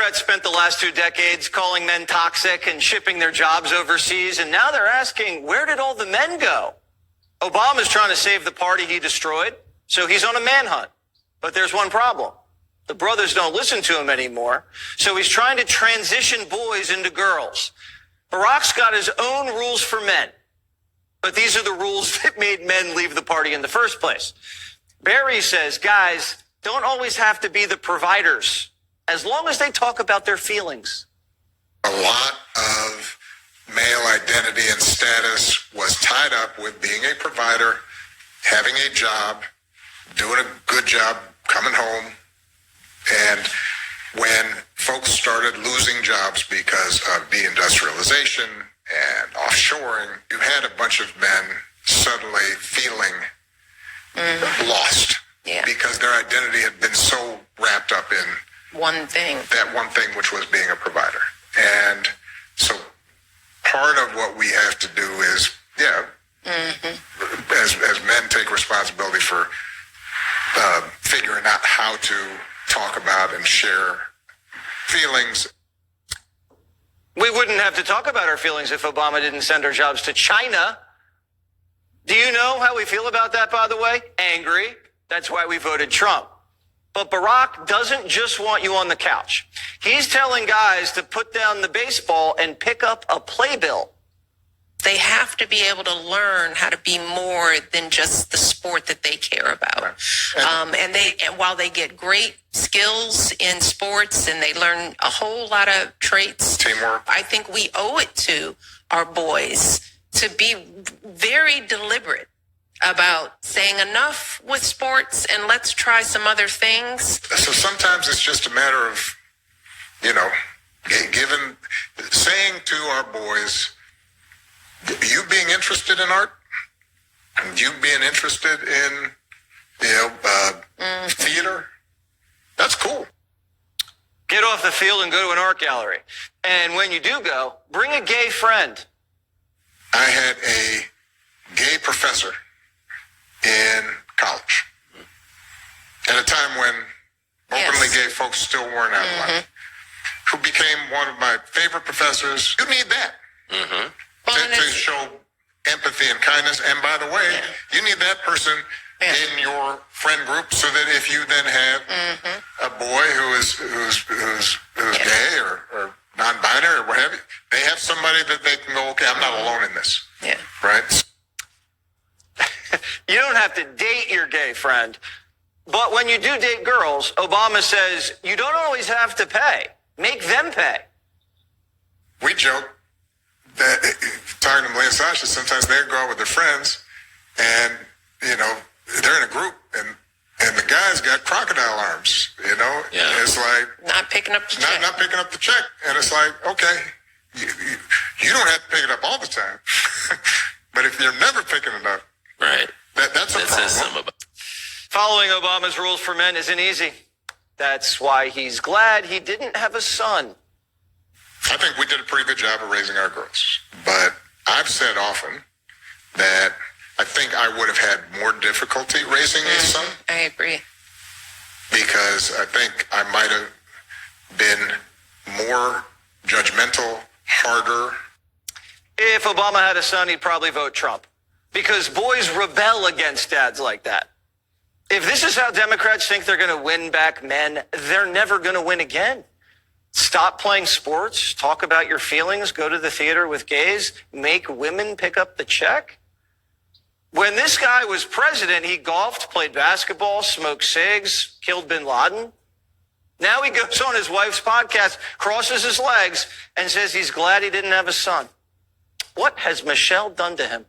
Democrats spent the last 2 decades calling men toxic and shipping their jobs overseas, and now they're asking, where did all the men go? Obama's trying to save the party he destroyed, so he's on a manhunt. But there's one problem. The brothers don't listen to him anymore, so he's trying to transition boys into girls. Barack's got his own rules for men, but these are the rules that made men leave the party in the first place. Barry says, guys don't always have to be the providers, as long as they talk about their feelings. A lot of male identity and status was tied up with being a provider, having a job, doing a good job, coming home. And when folks started losing jobs because of deindustrialization and offshoring, you had a bunch of men suddenly feeling lost because their identity had been so wrapped up in that one thing, which was being a provider. And so part of what we have to do is, as men take responsibility for figuring out how to talk about and share feelings. We wouldn't have to talk about our feelings if Obama didn't send our jobs to China. Do you know how we feel about that, by the way? Angry. That's why we voted Trump. But Barack doesn't just want you on the couch. He's telling guys to put down the baseball and pick up a playbill. They have to be able to learn how to be more than just the sport that they care about. Right. And while they get great skills in sports and they learn a whole lot of traits, teamwork, I think we owe it to our boys to be very deliberate about saying enough with sports and let's try some other things. So sometimes it's just a matter of, saying to our boys, you being interested in art, you being interested in, theater, that's cool. Get off the field and go to an art gallery. And when you do go, bring a gay friend. I had a gay professor in college at a time when openly gay folks still weren't out of line, who became one of my favorite professors. You need that. To show empathy and kindness. And by the way, you need that person in your friend group so that if you then have a boy who's gay or non-binary or what have you, they have somebody that they can go, okay, I'm not alone in this. Yeah. Right? You don't have to date your gay friend. But when you do date girls, Obama says you don't always have to pay. Make them pay. We joke that, talking to Malia and Sasha, sometimes they go out with their friends and, they're in a group and the guy's got crocodile arms, It's like... Not picking up the check. Not picking up the check. And it's like, okay, you don't have to pick it up all the time. But if you're never picking it up... Right. That's a problem. Following Obama's rules for men isn't easy. That's why he's glad he didn't have a son. I think we did a pretty good job of raising our girls. But I've said often that I think I would have had more difficulty raising a son. I agree. Because I think I might have been more judgmental, harder. If Obama had a son, he'd probably vote Trump. Because boys rebel against dads like that. If this is how Democrats think they're going to win back men, they're never going to win again. Stop playing sports, talk about your feelings, go to the theater with gays, make women pick up the check. When this guy was president, he golfed, played basketball, smoked cigs, killed bin Laden. Now he goes on his wife's podcast, crosses his legs, and says he's glad he didn't have a son. What has Michelle done to him?